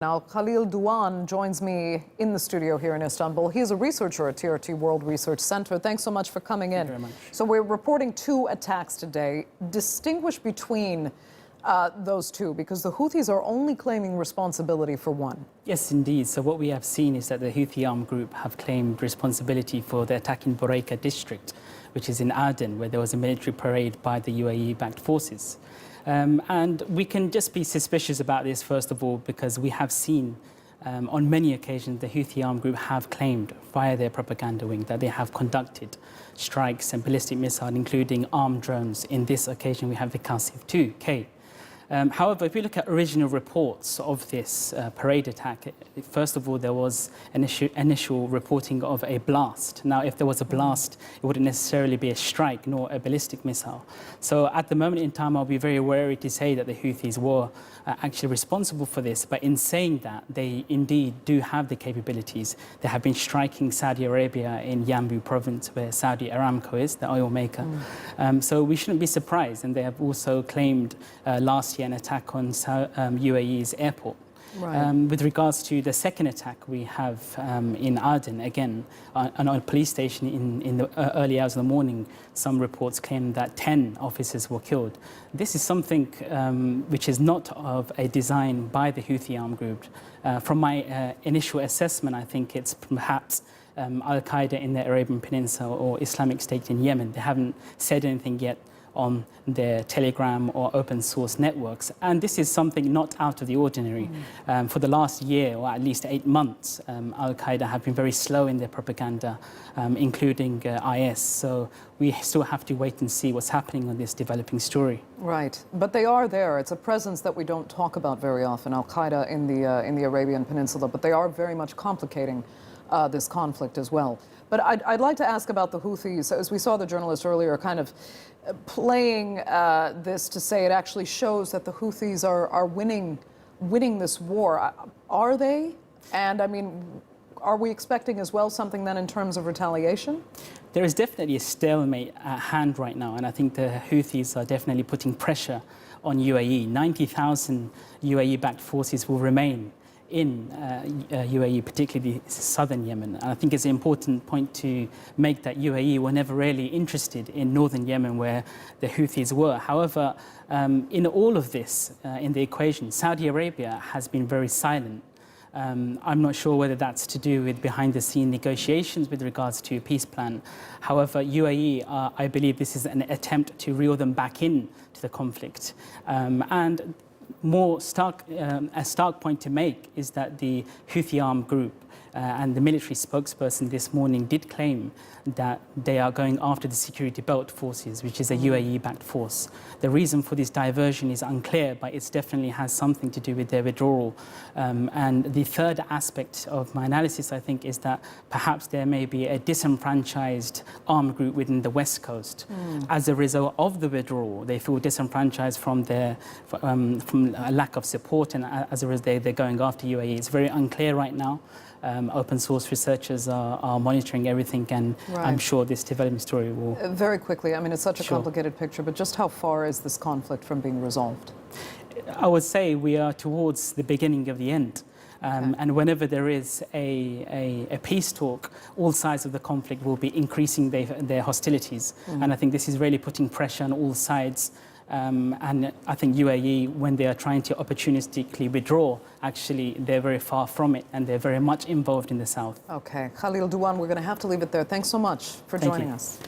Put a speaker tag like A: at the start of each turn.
A: Now, Khalil Dewan joins me in the studio here in Istanbul. He is a researcher at TRT World Research Centre. Thanks so much for coming in.
B: Thank you very much.
A: So we're reporting two attacks today. Distinguish between those two, because the Houthis are only claiming responsibility for one.
B: Yes, indeed. So what we have seen is that the Houthi armed group have claimed responsibility for the attack in Boreika district, which is in Aden, where there was a military parade by the UAE-backed forces. And we can just be suspicious about this, first of all, because we have seen on many occasions the Houthi armed group have claimed via their propaganda wing that they have conducted strikes and ballistic missiles, including armed drones. In this occasion, we have the Qasif-2K. However, if we look at original reports of this parade attack, first of all, there was an initial reporting of a blast. Now, if there was a blast, it wouldn't necessarily be a strike nor a ballistic missile. So at the moment in time, I'll be very wary to say that the Houthis were actually responsible for this. But in saying that, they indeed do have the capabilities. They have been striking Saudi Arabia in Yemen-Two province, where Saudi Aramco is, the oil maker. So we shouldn't be surprised. And they have also claimed last year an attack on UAE's airport.
A: Right.
B: With regards to the second attack we have in Aden, again, on a police station in the early hours of the morning, some reports claim that 10 officers were killed. This is something which is not of a design by the Houthi armed group. From my initial assessment, I think it's perhaps Al-Qaeda in the Arabian Peninsula or Islamic State in Yemen. They haven't said anything yet on their Telegram or open source networks. And this is something not out of the ordinary. For the last year, or at least 8 months, Al-Qaeda have been very slow in their propaganda, including IS. So we still have to wait and see what's happening on this developing story.
A: Right, but they are there. It's a presence that we don't talk about very often, Al-Qaeda in the Arabian Peninsula, but they are very much complicating this conflict as well. But I'd like to ask about the Houthis. As we saw the journalist earlier kind of playing this to say it actually shows that the Houthis are winning this war. Are they? And I mean, are we expecting as well something then in terms of retaliation?
B: There is definitely a stalemate at hand right now, and I think the Houthis are definitely putting pressure on UAE. 90,000 UAE-backed forces will remain in UAE, particularly southern Yemen. And I think it's an important point to make that UAE were never really interested in northern Yemen, where the Houthis were. However, in all of this, in the equation, Saudi Arabia has been very silent. I'm not sure whether that's to do with behind-the-scene negotiations with regards to a peace plan. However, UAE, I believe this is an attempt to reel them back in to the conflict. And a stark point to make is that the Houthi armed group and the military spokesperson this morning did claim that they are going after the Security Belt Forces, which is a UAE-backed force. The reason for this diversion is unclear, but it definitely has something to do with their withdrawal. And the third aspect of my analysis, I think, is that perhaps there may be a disenfranchised armed group within the West Coast. As a result of the withdrawal, they feel disenfranchised from a lack of support, and as a result, they're going after UAE. It's very unclear right now. Open source researchers are monitoring everything, and
A: right.
B: I'm sure this development story will...
A: Very quickly, I mean, it's such a complicated picture, but just how far is this conflict from being resolved?
B: I would say we are towards the beginning of the end. And whenever there is a peace talk, all sides of the conflict will be increasing their hostilities. And I think this is really putting pressure on all sides. And I think UAE, when they are trying to opportunistically withdraw, actually, they're very far from it, and they're very much involved in the south.
A: Okay. Khalil Dewan, we're going to have to leave it there. Thanks so much for joining us.